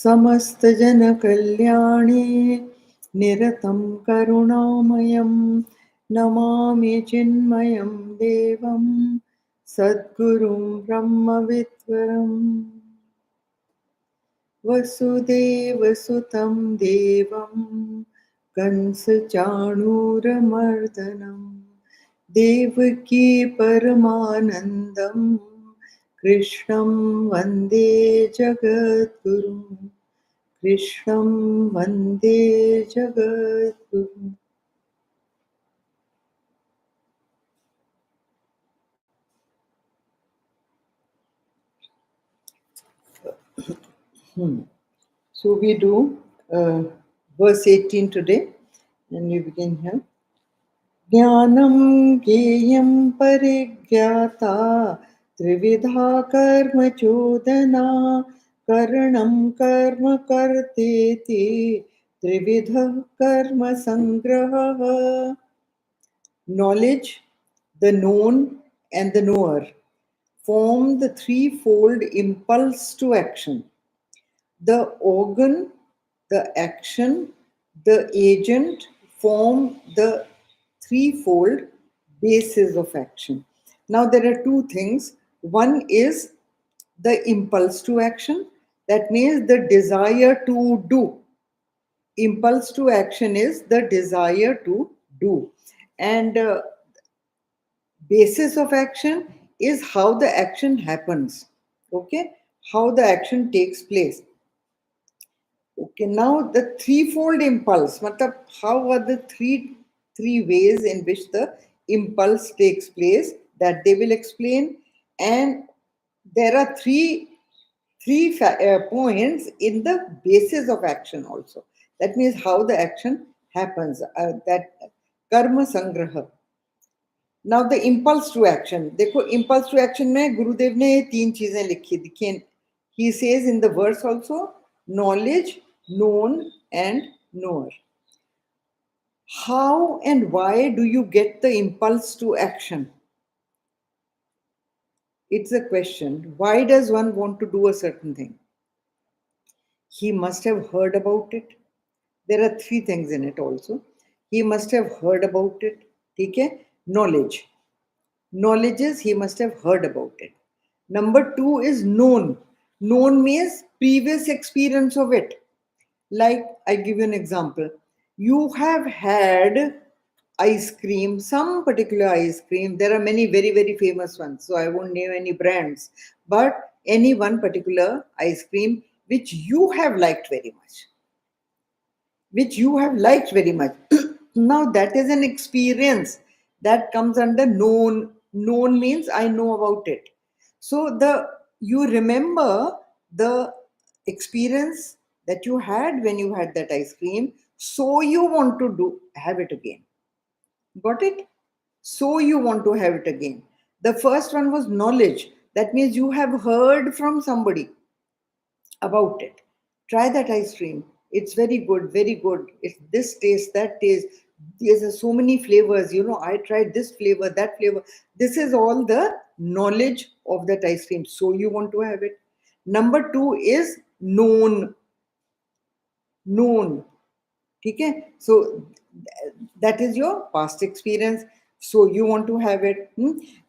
समस्त जन कल्याणे निरतं करुणामयं नमामि चिन्मयं देवं सद्गुरुं ब्रह्मविद्वरम् वसुदेवसुतं देवं कंसचाणूरमर्दनं देवकी परमानन्दं कृष्णं वन्दे जगद्गुरुं कृष्णं वन्दे जगद्गुरुम्. So we do verse 18 today, and we begin here. ज्ञानं ज्ञेयं परिज्ञाता त्रिविधा कर्म चोदना करणं कर्म कर्तेति त्रिविधः कर्म संग्रहः. Knowledge, the known and the knower form the threefold impulse to action. The organ, the action, the agent form the threefold basis of action. Now, there are two things. One is the impulse to action, that means the desire to do. Impulse to action is the desire to do. And basis of action is how the action happens. Okay? How the action takes place. Okay, now the threefold impulse, matlab, how are the three ways in which the impulse takes place, that they will explain. And there are three points in the basis of action also. That means how the action happens, that karma sangraha. Now the impulse to action. देखो impulse to action में गुरुदेव ने ये तीन चीजें लिखी दिखी. He says in the verse also, knowledge, known and knower. How and why do you get the impulse to action? It's a question. Why does one want to do a certain thing? He must have heard about it. There are three things in it also. He must have heard about it. Okay? Knowledge. Knowledge is he must have heard about it. Number two is known. Known means previous experience of it. Like, I give you an example. You have had ice cream, some particular ice cream. There are many very, very famous ones, so I won't name any brands. But any one particular ice cream which you have liked very much. Which you have liked very much. Now that is an experience that comes under known. Known means I know about it. So you remember the experience that you had when you had that ice cream, so you want to have it again. Got it? So you want to have it again. The first one was knowledge. That means you have heard from somebody about it. Try that ice cream. It's very good, very good. It's this taste, that taste. There's so many flavors. I tried this flavor, that flavor. This is all the knowledge of that ice cream. So you want to have it. Number two is known. Known. Okay? So that is your past experience. So you want to have it.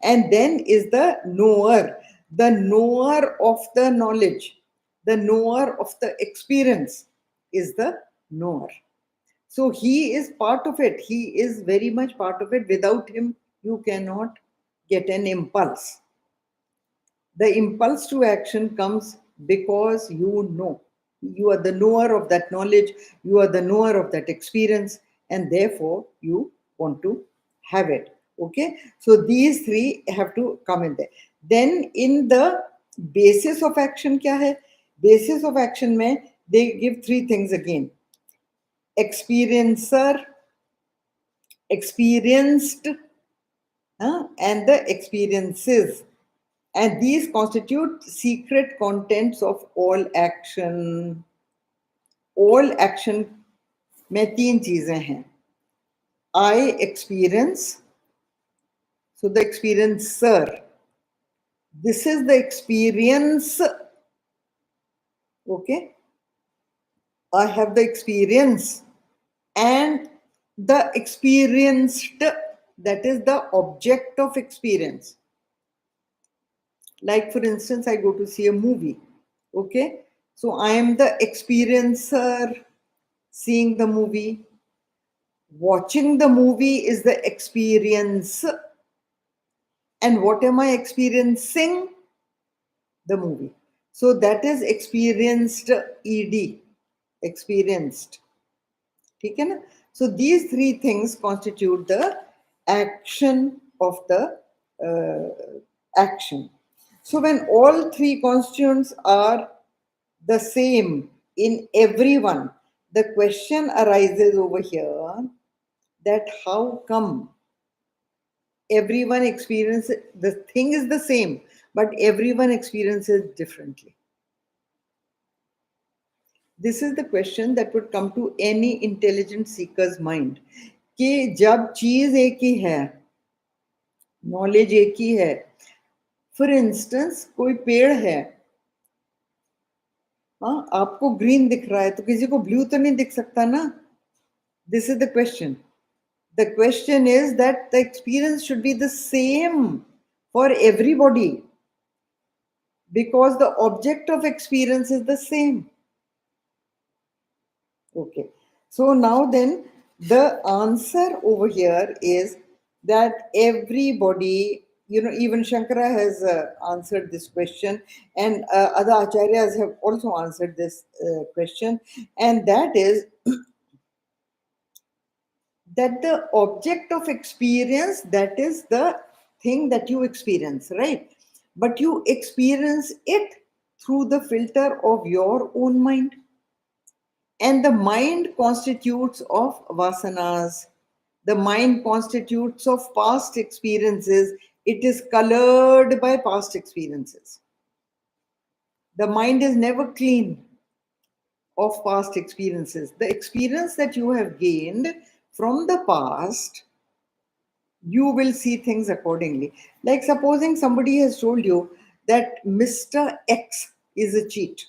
And then is the knower. The knower of the knowledge. The knower of the experience is the knower. So he is part of it. He is very much part of it. Without him, you cannot get an impulse. The impulse to action comes because you know. You are the knower of that knowledge. You are the knower of that experience. And therefore, you want to have it. Okay? So these three have to come in there. Then in the basis of action, kya hai? Basis of action mein, they give three things again. Experiencer, experienced, and the experiences. And these constitute secret contents of all action. All action में तीन चीजें हैं. I experience. So the experiencer. This is the experience. Okay. I have the experience, and the experienced, that is the object of experience. Like, for instance, I go to see a movie. Okay. So I am the experiencer seeing the movie. Watching the movie is the experience. And what am I experiencing? The movie. So that is experienced, ed, experienced. ठीक है ना? So these three things constitute the action of the action. So when all three constituents are the same in everyone, the question arises over here that how come everyone experiences, the thing is the same, but everyone experiences differently. This is the question that would come to any intelligent seeker's mind. कि जब चीज एक ही है, knowledge एक ही है, for instance कोई पेड़ है, हाँ, आपको ग्रीन दिख रहा है तो किसी को ब्लू तो नहीं दिख सकता ना. This is the question. The question is that the experience should be the same for everybody because the object of experience is the same. Okay. So now then, the answer over here is that everybody, even Shankara has answered this question, and other acharyas have also answered this question, and that is that the object of experience, that is the thing that you experience, right? But you experience it through the filter of your own mind. And the mind constitutes of vasanas. The mind constitutes of past experiences. It is colored by past experiences. The mind is never clean of past experiences. The experience that you have gained from the past, you will see things accordingly. Like supposing somebody has told you that Mr. X is a cheat,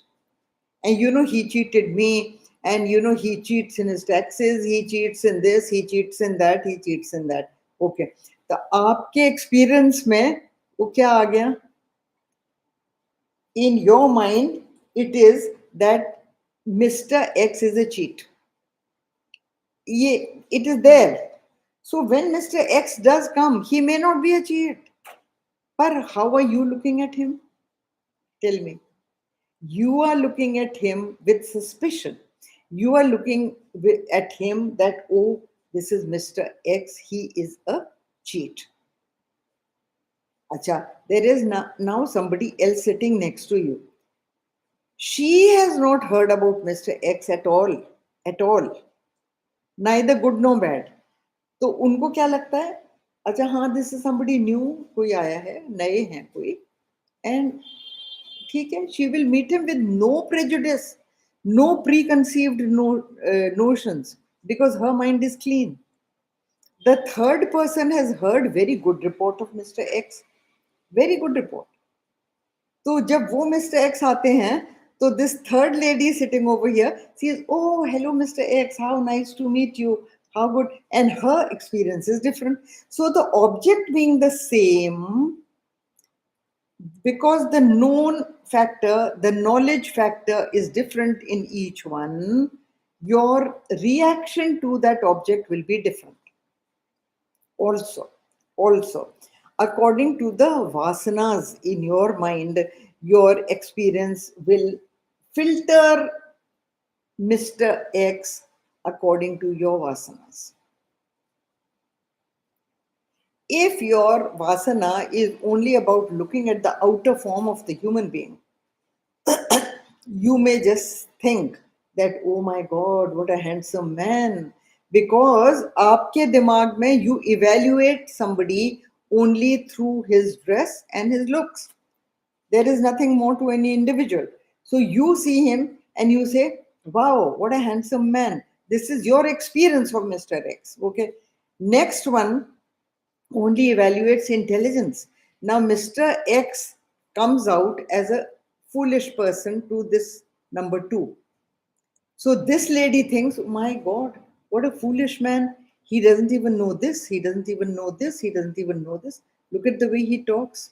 and he cheated me, and he cheats in his taxes, he cheats in this, he cheats in that, he cheats in that. Okay. तो आपके experience में वो क्या आ गया? In your mind, it is that Mr. X is a cheat. It is there. So when Mr. X does come, he may not be a cheat. But how are you looking at him? Tell me. You are looking at him with suspicion. You are looking at him that, oh, this is Mr. X, he is a cheat. Acha, there is now somebody else sitting next to you. She has not heard about Mr. X at all. At all. Neither good nor bad. तो उनको क्या लगता है? अच्छा हाँ, this is somebody new, कोई आया है, नए हैं कोई, एंड ठीक है, she will meet him with no prejudice, no preconceived notions, because her mind is clean. The third person has heard very good report of Mr. X, very good report. तो जब वो Mr. X आते हैं, तो this third lady sitting over here says, oh, hello Mr. X, how nice to meet you, how good, and her experience is different. So the object being the same, because the known factor, the knowledge factor is different in each one, your reaction to that object will be different. Also, according to the vasanas in your mind, your experience will filter Mr. X according to your vasanas. If your vasana is only about looking at the outer form of the human being, you may just think that, oh my God, what a handsome man. Because aapke dimag mein you evaluate somebody only through his dress and his looks. There is nothing more to any individual. So you see him and you say, wow, what a handsome man. This is your experience of Mr. X. Okay. Next one only evaluates intelligence. Now, Mr. X comes out as a foolish person to this number two. So this lady thinks, oh my God, what a foolish man. He doesn't even know this. He doesn't even know this. He doesn't even know this. Look at the way he talks.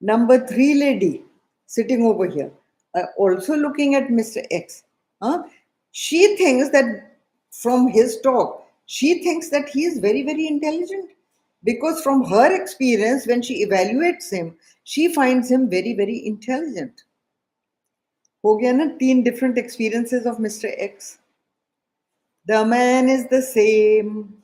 Number three lady sitting over here, also looking at Mr. X. Huh? She thinks that from his talk, she thinks that he is very, very intelligent. Because from her experience, when she evaluates him, she finds him very, very intelligent. हो गया ना 3 different experiences of Mr. X. The man is the same.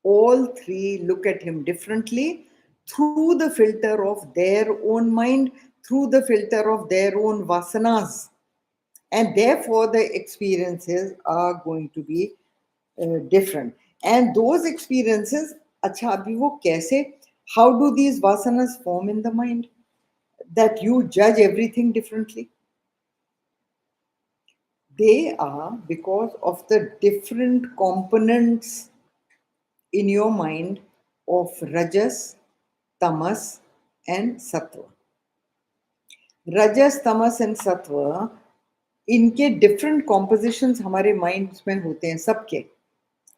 All three look at him differently through the filter of their own mind, through the filter of their own vasanas. And therefore, the experiences are going to be different. And those experiences, acha abhi wo kaise, how do these vasanas form in the mind? That you judge everything differently. They are because of the different components in your mind of rajas, tamas, and sattva. Rajas, tamas, and sattva, इनके different compositions हमारे minds में होते हैं सबके.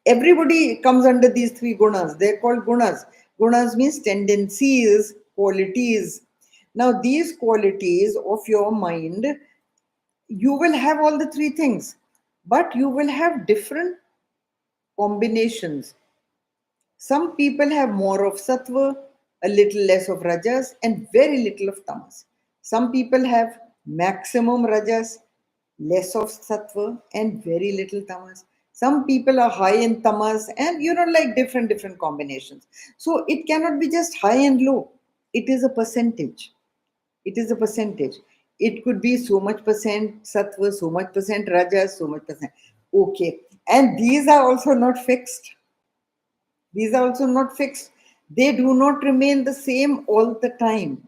Everybody comes under these three gunas. They're called gunas. Gunas means tendencies, qualities. Now, these qualities of your mind, you will have all the three things, but you will have different combinations. Some people have more of sattva, a little less of rajas, and very little of tamas. Some people have maximum rajas, less of sattva, and very little tamas. Some people are high in tamas, and like different combinations. So it cannot be just high and low. It is a percentage. It is a percentage. It could be so much percent sattva, so much percent rajas, so much percent. Okay. And these are also not fixed. These are also not fixed. They do not remain the same all the time.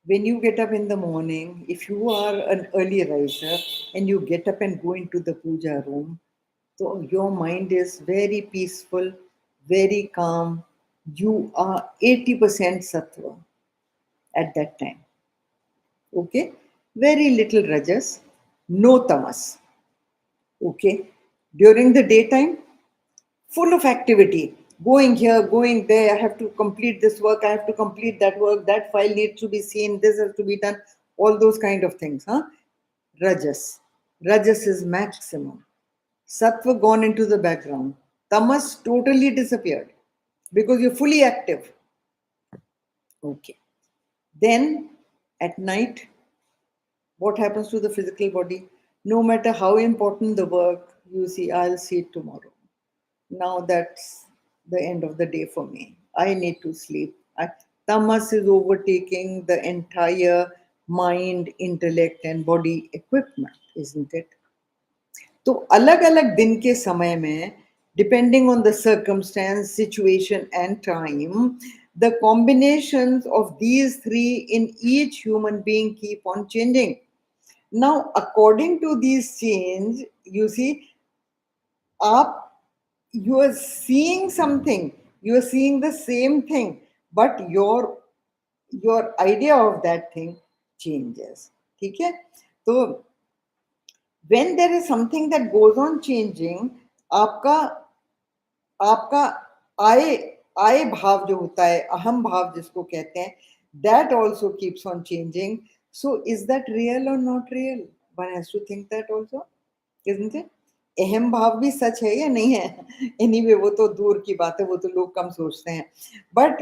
When you get up in the morning, if you are an early riser and you get up and go into the puja room, so your mind is very peaceful, very calm. You are 80% sattva at that time. Okay? Very little rajas, no tamas. Okay? During the daytime, full of activity, going here, going there. I have to complete this work, I have to complete that work, that file needs to be seen, this has to be done, all those kind of things. Rajas is maximum. Sattva gone into the background. Tamas totally disappeared because you're fully active. Okay. Then at night, what happens to the physical body? No matter how important the work, you see, I'll see it tomorrow. Now that's the end of the day for me. I need to sleep. Tamas is overtaking the entire mind, intellect, and body equipment, isn't it? तो अलग अलग दिन के समय में, depending on the circumstance, situation, and time, the combinations of these three in each human being keep on changing. Now, according to these change, you see, you are seeing something, you are seeing the same thing, but your idea of that thing changes. ठीक है? तो when there is something that goes on changing, आपका आपका आय आय भाव जो होता है, अहम भाव जिसको कहते हैं, that also keeps on changing. So is that real or not real? One has to think that also, isn't it? अहम भाव भी सच है या नहीं है? Anyway, वो तो दूर की बात है, वो तो लोग कम सोचते हैं. But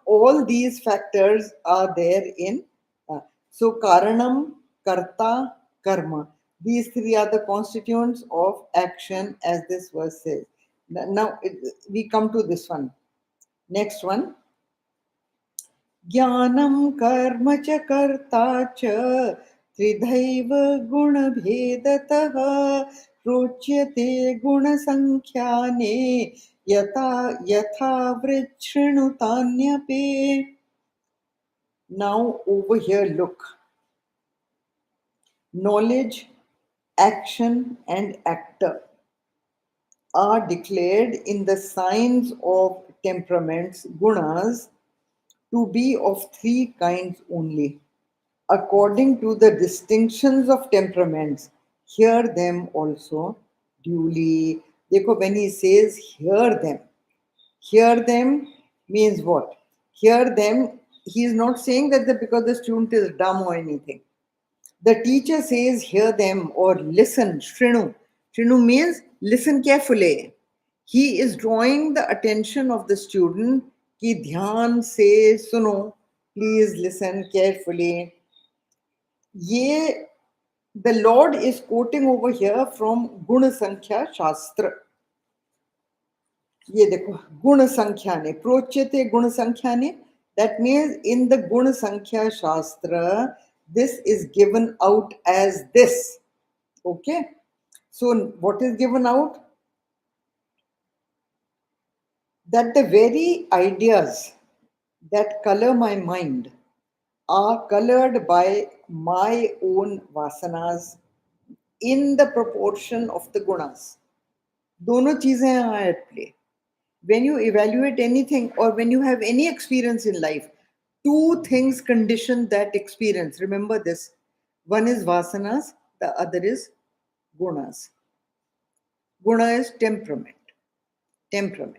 all these factors are there in so karanam, karta, karma. These three are the constituents of action, as this verse says. Now we come to this one. Next one. ज्ञानं कर्म च कर्ता च त्रिधैव गुणभेदतः प्रोच्यते गुणसंख्याने यथा यथा वृच्छृणुतान्यपि. Now over here, look. Knowledge, action, and actor are declared in the signs of temperaments, gunas, to be of three kinds only. According to the distinctions of temperaments, hear them also duly. Dekho, when he says hear them means what? Hear them, he is not saying that because the student is dumb or anything. The teacher says hear them or listen, shrinu. Shrinu means listen carefully. He is drawing the attention of the student ki dhyan se suno, please listen carefully. Ye, the Lord is quoting over here from Guna Sankhya Shastra. ये देखो गुण संख्या ने प्रोच्यते गुण संख्या ने, that means in the Guna Sankhya Shastra this is given out as this. Okay, so what is given out? That the very ideas that color my mind are colored by my own vasanas in the proportion of the gunas. दोनों चीजें हैं at play. When you evaluate anything or when you have any experience in life, two things condition that experience. Remember this. One is vasanas, the other is gunas. Guna is temperament. Temperament.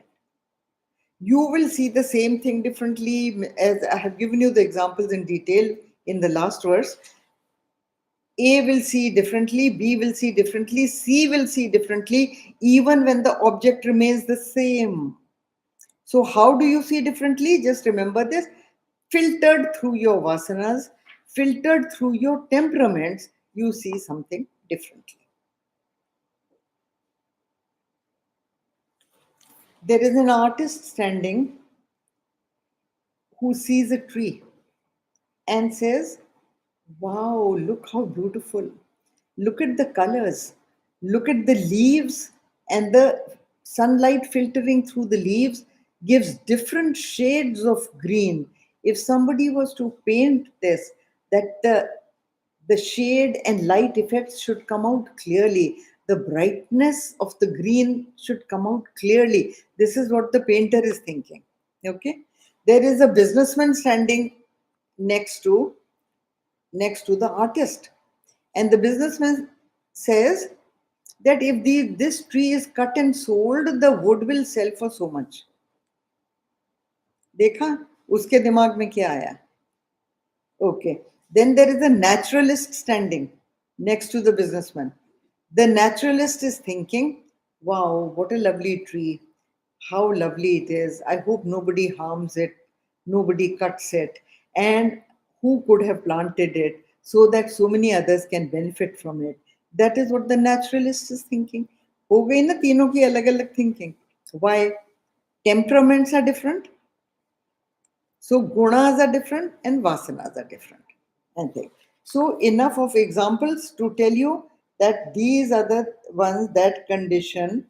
You will see the same thing differently, as I have given you the examples in detail in the last verse. A will see differently, B will see differently, C will see differently, even when the object remains the same. So, how do you see differently? Just remember this: filtered through your vasanas, filtered through your temperaments, you see something differently. There is an artist standing who sees a tree and says, wow, look how beautiful. Look at the colors. Look at the leaves, and the sunlight filtering through the leaves gives different shades of green. If somebody was to paint this, that the shade and light effects should come out clearly. The brightness of the green should come out clearly. This is what the painter is thinking. Okay. There is a businessman standing next to the artist, and the businessman says that if this tree is cut and sold, the wood will sell for so much. देखा उसके दिमाग में क्या आया? Okay. Then there is a naturalist standing next to the businessman. The naturalist is thinking, wow, what a lovely tree. How lovely it is. I hope nobody harms it, nobody cuts it. And who could have planted it so that so many others can benefit from it? That is what the naturalist is thinking. हो गई ना तीनों की अलग अलग thinking. Why? Temperaments are different. So gunas are different and vasanas are different. I think. So enough of examples to tell you that these are the ones that condition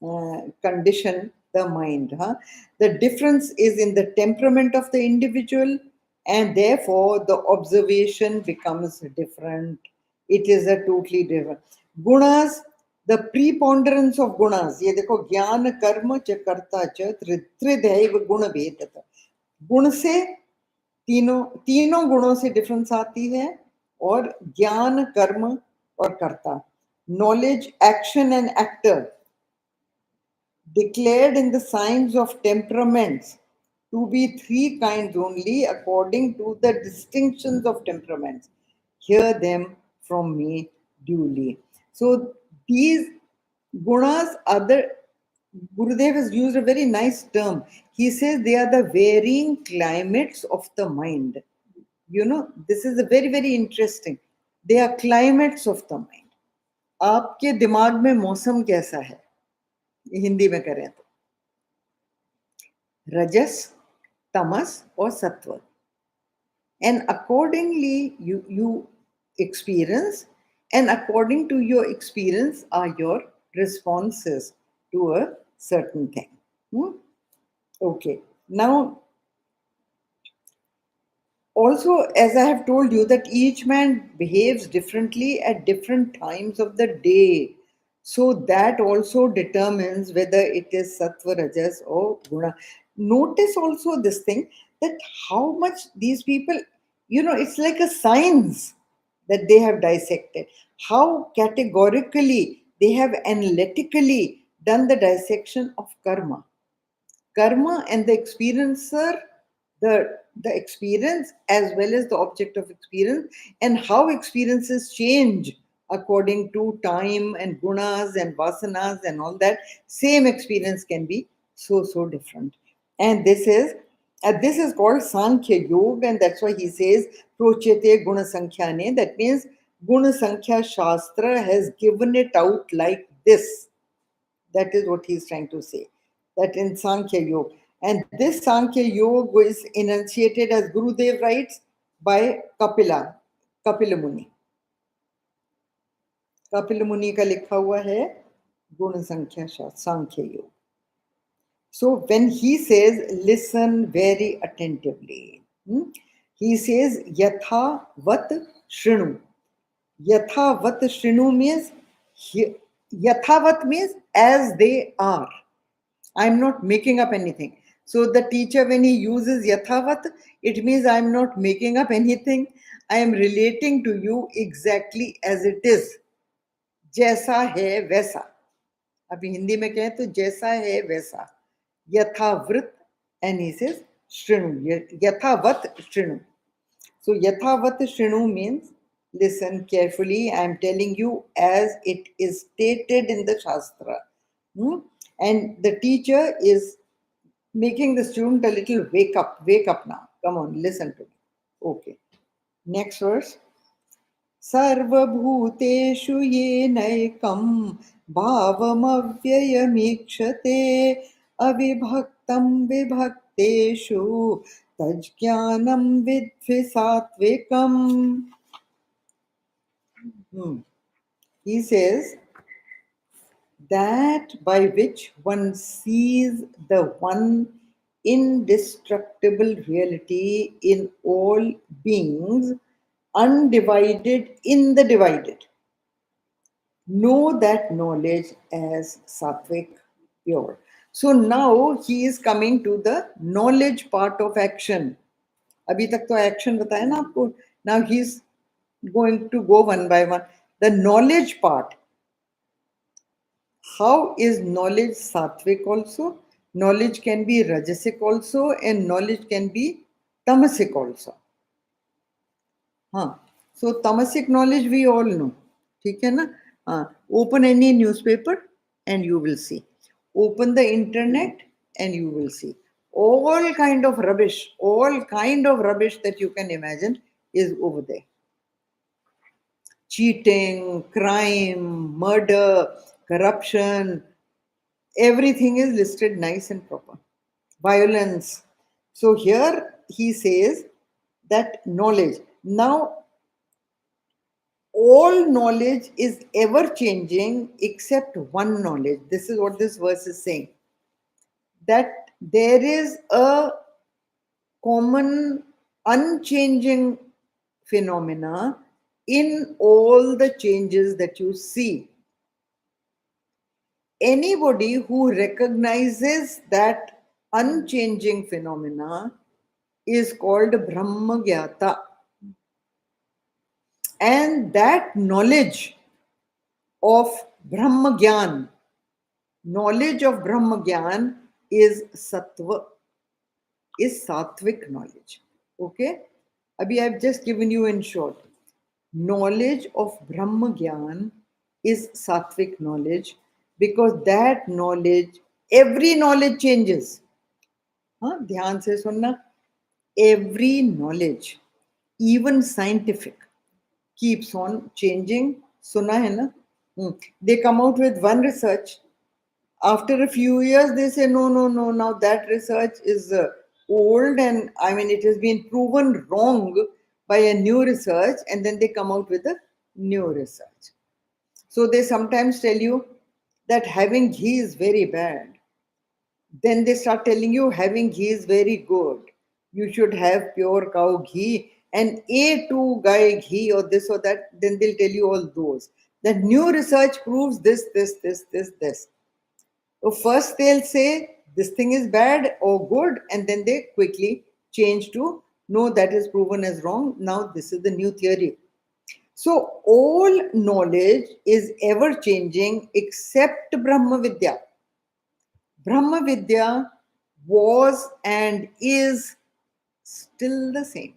the mind. Huh? The difference is in the temperament of the individual, and therefore the observation becomes different. It is a totally different. Gunas, the preponderance of gunas. ये देखो ज्ञान कर्म च कर्ता च त्रिदैव गुण भेदः. गुण से तीनों गुणों से डिफरेंस आती है, और ज्ञान कर्म और कर्ता, knowledge, action and actor, declared in the signs of temperaments to be three kinds only according to the distinctions of temperaments. Hear them from me duly. So these gunas are the, Gurudev has used a very nice term. He says they are the varying climates of the mind. You know, this is a very, very interesting. They are climates of the mind. आपके दिमाग में मौसम कैसा है? हिंदी में करें तो रजस, तमस और सत्व. And accordingly you experience, and according to your experience are your responses to a certain thing. Okay, now Also, as I have told you, that each man behaves differently at different times of the day. So that also determines whether it is sattva, rajas, or guna. Notice also this thing, that how much these people, it's like a science that they have dissected. How categorically they have analytically done the dissection of karma and the experiencer, the experience as well as the object of experience, and how experiences change according to time and gunas and vasanas and all that. Same experience can be so different. And this is called Sankhya Yoga, and that's why he says Prochete Guna Sankhyane. That means Guna Sankhya Shastra has given it out like this. That is what he's trying to say. That in Sankhya Yoga. And this Sankhya Yoga is enunciated, as Gurudev writes, by Kapila Muni. Kapila Muni का लिखा हुआ है गुण संख्या शास्त्र सांख्य योग. So when he says, listen very attentively, he says, Yatha vat shrinu. Yatha vat shrinu means, Yathavat means as they are. I'm not making up anything. So the teacher, when he uses Yathavat, it means I'm not making up anything. I am relating to you exactly as it is. जैसा है वैसा. अभी हिंदी में कहें तो जैसा है वैसा. यथावृत, and he says shrinu. Yathavat shrinu. So yathavat shrinu means listen carefully. I am telling you as it is stated in the Shastra. And the teacher is making the student a little wake up now. Come on, listen to me. Okay. Next verse. सर्वभूतेषु येनैकं भावमव्ययमीक्षते अविभक्तं विभक्तेषु तज्ज्ञानं विद्धि सात्विकम्. He says that by which one sees the one indestructible reality in all beings, undivided in the divided. Know that knowledge as sattvic, pure. So now he is coming to the knowledge part of action. अभी तक तो action बताया ना आपको. Now he is going to go one by one. The knowledge part. How is knowledge sattvic also? Knowledge can be rajasic also, and knowledge can be tamasic also. So tamasic knowledge we all know. ठीक है ना? Open any newspaper and you will see. Open the internet and you will see. All kind of rubbish that you can imagine is over there. Cheating, crime, murder, corruption, everything is listed nice and proper. Violence. So here he says that knowledge. Now, all knowledge is ever changing except one knowledge. This is what this verse is saying. That there is a common, unchanging phenomena in all the changes that you see. Anybody who recognizes that unchanging phenomena is called Brahmagyata. And that knowledge of Brahmagyan, knowledge of Brahmagyan is sattva, is sattvic knowledge. Okay? Abhi I've just given you in short. Knowledge of Brahmagyan is sattvic knowledge, because that knowledge, every knowledge changes. ध्यान से सुनना. Every knowledge, even scientific, keeps on changing. Suna hai na? They come out with one research. After a few years, they say, no, now that research is old, and it has been proven wrong by a new research, and then they come out with a new research. So they sometimes tell you that having ghee is very bad. Then they start telling you having ghee is very good. you should have pure cow ghee and A2 guy ghee or this or that, then they'll tell you all those. The new research proves this. So first they'll say this thing is bad or good, and then they quickly change to no, that is proven as wrong. Now this is the new theory. So all knowledge is ever changing except Brahma Vidya. Brahma Vidya was and is still the same.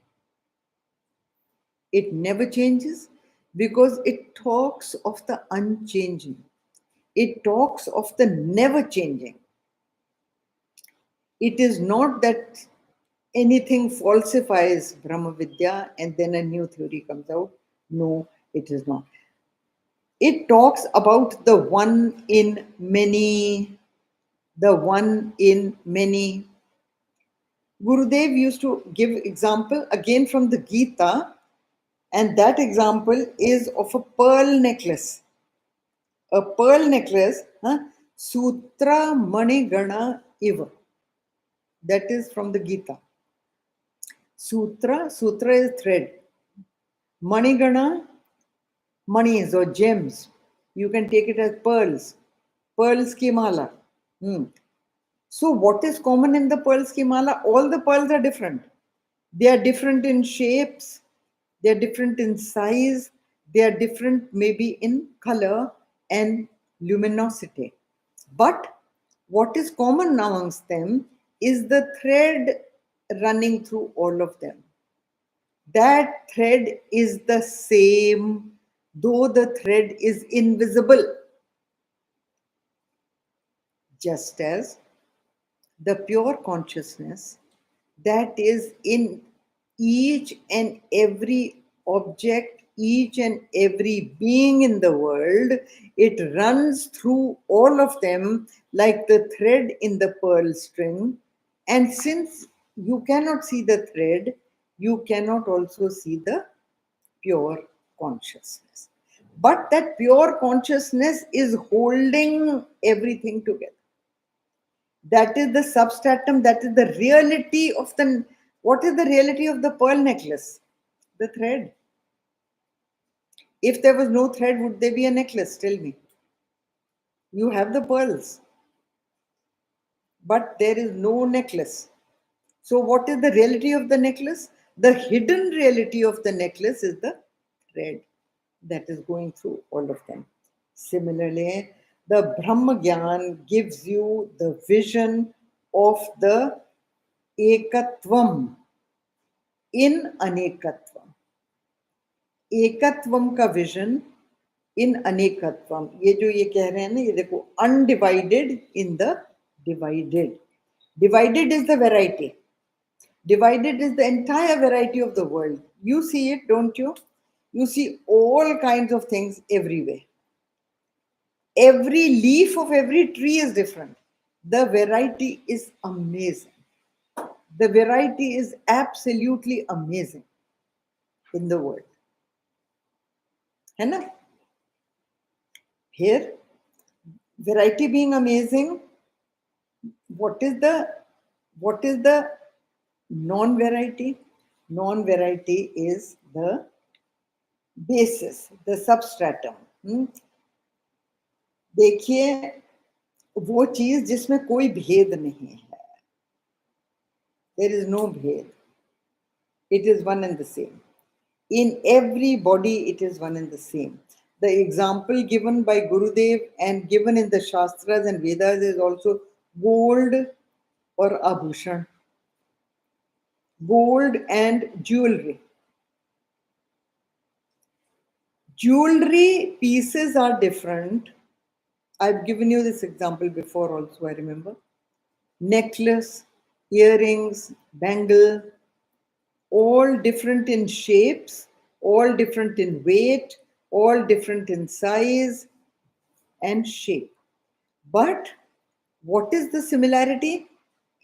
It never changes because it talks of the unchanging. It talks of the never changing. It is not that anything falsifies Brahma Vidya and then a new theory comes out. No, it is not. It talks about the one in many, the one in many. Gurudev used to give example again from the Geeta, and that example is of a pearl necklace. A pearl necklace, Sutra Manigana Iva. That is from the Geeta. Sutra is thread. Manigana, monies or gems. You can take it as pearls. Pearls ki mala. So what is common in the pearls ki mala? All the pearls are different. They are different in shapes. They are different in size. They are different maybe in color and luminosity. But what is common amongst them is the thread running through all of them. That thread is the same, though the thread is invisible. Just as the pure consciousness that is in each and every object, each and every being in the world, it runs through all of them like the thread in the pearl string. And since you cannot see the thread, you cannot also see the pure consciousness. But that pure consciousness is holding everything together. That is the substratum, that is the reality of the. What is the reality of the pearl necklace? The thread. If there was no thread, would there be a necklace? Tell me. You have the pearls, but there is no necklace. So, what is the reality of the necklace? The hidden reality of the necklace is the thread that is going through all of them. Similarly, the Brahma Gyan gives you the vision of the Ekatvam in Anekatvam. Ekatvam का vision in Anekatvam. ये जो ये कह रहे हैं ना, ये देखो, undivided in the divided. Divided is the variety. Divided is the entire variety of the world. You see it, don't you? You see all kinds of things everywhere. Every leaf of every tree is different. The variety is amazing. The variety is absolutely amazing in the world. है ना? Here, variety being amazing, what is the non-variety? Non-variety is the basis, the substratum. देखिए वो चीज जिसमें कोई भेद नहीं है. There is no bhed. It is one and the same. In every body, it is one and the same. The example given by Gurudev and given in the Shastras and Vedas is also gold or abhushan. Gold and jewelry. Jewelry pieces are different. I've given you this example before also, I remember. Necklace, earrings, bangle, all different in shapes, all different in weight, all different in size and shape. But what is the similarity?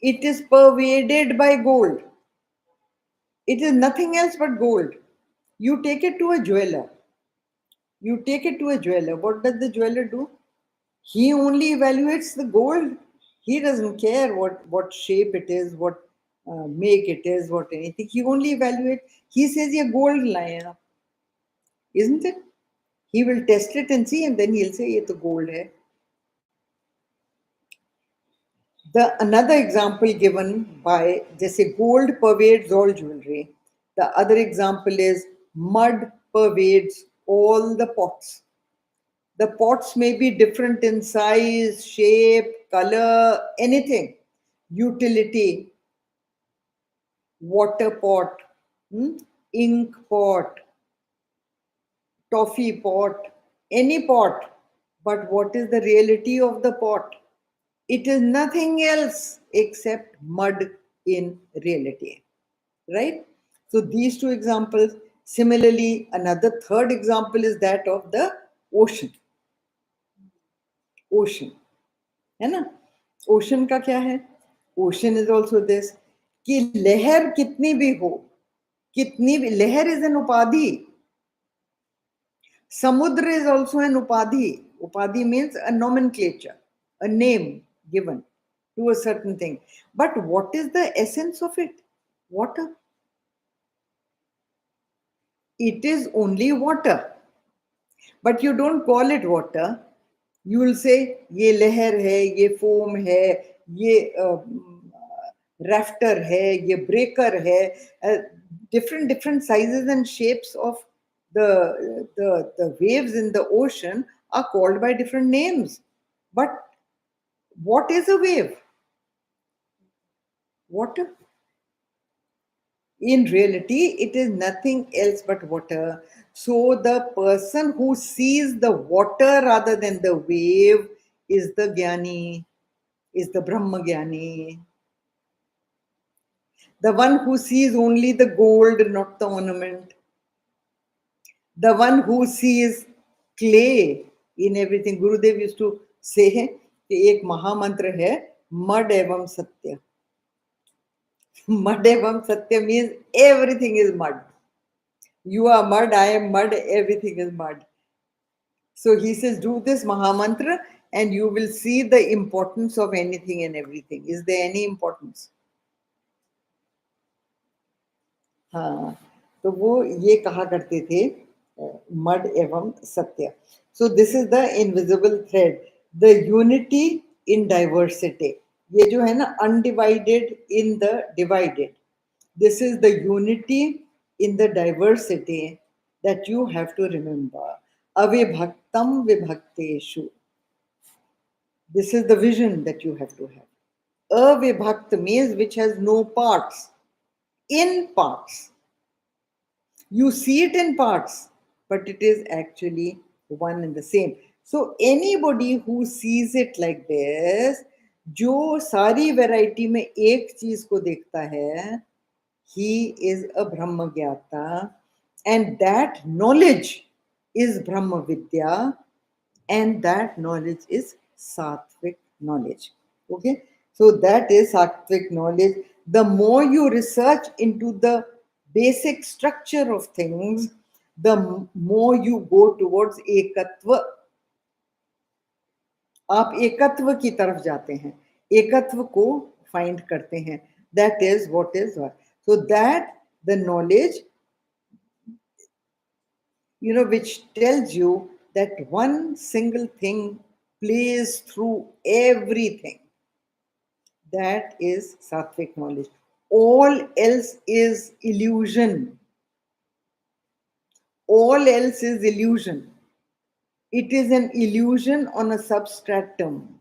It is pervaded by gold. It is nothing else but gold. You take it to a jeweler. What does the jeweler do? He only evaluates the gold. He doesn't care what shape it is, what make it is what anything. He only evaluate. He says, "ये gold लाए हैं आप," isn't it? He will test it and see, and then he'll say, "ये तो gold है." The another example given by, जैसे gold pervades all jewelry. The other example is mud pervades all the pots. The pots may be different in size, shape, color, anything. Utility, water pot, ink pot, toffee pot, any pot. But what is the reality of the pot? It is nothing else except mud in reality, right? So these two examples. Similarly, another third example is that of the ocean. Ocean, है ना? Ocean का क्या है? Ocean is also this, कि लहर कितनी भी हो, कितनी भी लहर इज एन उपाधि. समुद्र इज ऑल्सो एन उपाधि. उपाधि means a nomenclature, a name given to a certain thing. But what is the essence of it? Water. It is only water. But you don't call it water. You will say, ये लहर है, ये foam है, ये rafter है, ये breaker है. Different sizes and shapes of the waves in the ocean are called by different names. But what is a wave? Water. In reality, it is nothing else but water. So the person who sees the water rather than the wave is the Jnani, is the Brahma Jnani. The one who sees only the gold, not the ornament. The one who sees clay in everything. Gurudev used to say कि एक महामंत्र है, mud एवं सत्य. Mud evam satya means everything is mud. You are mud, I am mud, everything is mud. So he says, do this Mahamantra and you will see the importance of anything and everything. Is there any importance? हाँ, तो वो ये कहा करते थे, mud एवं सत्य. So this is the invisible thread, the unity in diversity. ये जो है ना, undivided in the divided. This is the unity in the diversity that you have to remember. Avibhaktam vibhakteshu. This is the vision that you have to have. Avibhakt means which has no parts. In parts. You see it in parts, but it is actually one and the same. So anybody who sees it like this, जो सारी variety में एक चीज को देखता है, he is a Brahma Gyata, and that knowledge is Brahma Vidya, and that knowledge is Sattvic knowledge. Okay, so that is Sattvic knowledge. The more you research into the basic structure of things, the more you go towards Ekatva. आप एकत्व की तरफ जाते हैं, एकत्व को find करते हैं. That is what is what. So that the knowledge, which tells you that one single thing plays through everything. That is Sattvic knowledge. All else is illusion. All else is illusion. It is an illusion on a substratum.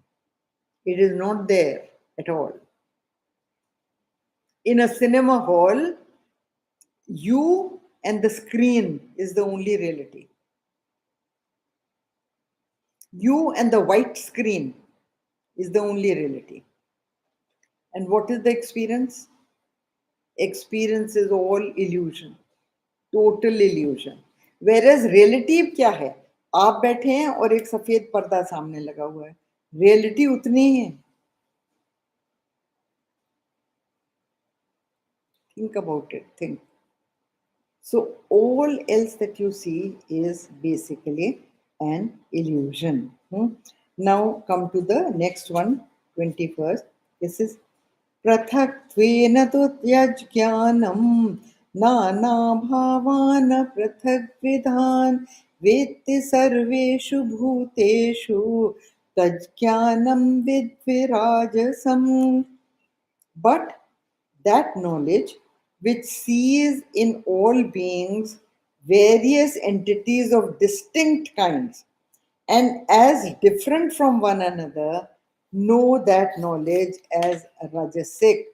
It is not there at all. In a cinema hall, you and the screen is the only reality. You and the white screen is the only reality. And what is the experience? Experience is all illusion. Total illusion. Whereas reality क्या है? आप बैठे हैं और एक सफेद पर्दा सामने लगा हुआ है. Reality उतनी ही है. Think about it. Think. So all else that you see is basically an illusion. Now come to the next one, 21st. This is पृथक्त्वेन तु त्यज्ज्ञानं नानाभावान् पृथग्विधान् वेत्ति सर्वेषु भूतेषु तज्ज्ञानं विद्विराजसम्. But that knowledge which sees in all beings various entities of distinct kinds and as different from one another, know that knowledge as rajasic.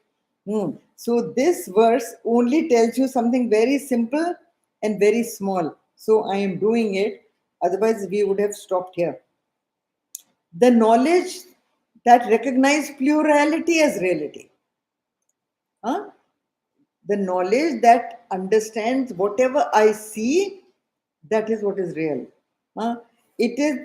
So this verse only tells you something very simple and very small. So I am doing it, otherwise we would have stopped here. The knowledge that recognizes plurality as reality. Huh? The knowledge that understands whatever I see, that is what is real. It is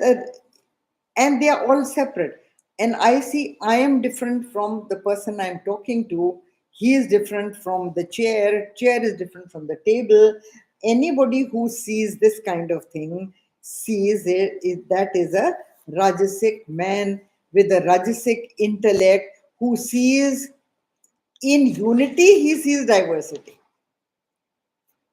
and they are all separate, and I see I am different from the person I'm talking to. He is different from the chair is different from the table. Anybody who sees this kind of thing sees that is a rajasic man with a rajasic intellect who sees in unity, he sees diversity.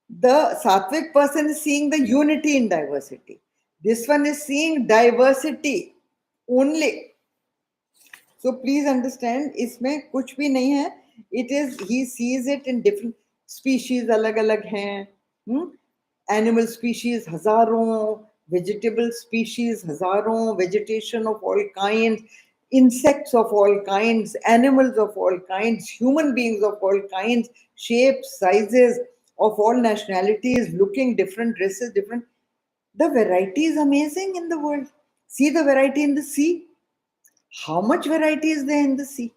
The sattvic person is seeing the unity in diversity. This one is seeing diversity only. So please understand, इसमें कुछ भी नहीं है. It is, he sees it in different species, अलग अलग हैं. Animal species हजारों, vegetable species हजारों, vegetation of all kinds, insects of all kinds, animals of all kinds, human beings of all kinds, shapes, sizes, of all nationalities, looking different, dresses different. The variety is amazing in the world. See the variety in the sea. How much variety is there in the sea?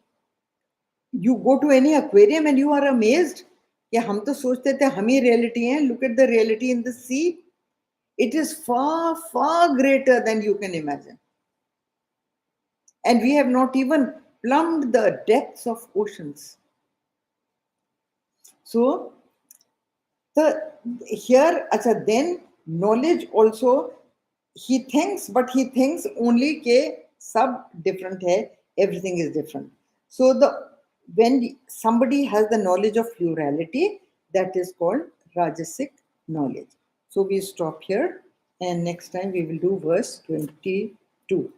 You go to any aquarium and you are amazed. कि हम तो सोचते थे हम ही reality हैं. Look at the reality in the sea. It is far, far greater than you can imagine. And we have not even plumbed the depths of oceans. So, then knowledge also, he thinks, but he thinks only ke sab different hai, everything is different. So when somebody has the knowledge of plurality, that is called rajasic knowledge. So we stop here, and next time we will do verse 22.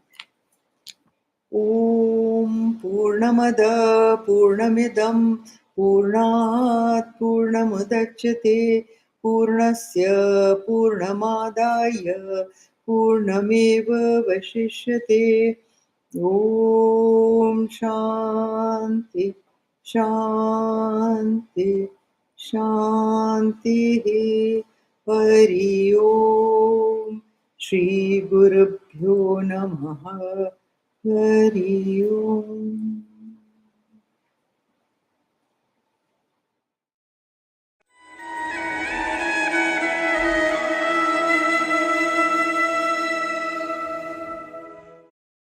Om Purnamada Purnamidam Purnat Purnamudachyate Purnasya Purnamadaya Purnameva Vashishyate. Om Shanti Shanti Shanti. Hari Om. Shri Gurubhyo Namaha. Hari Om.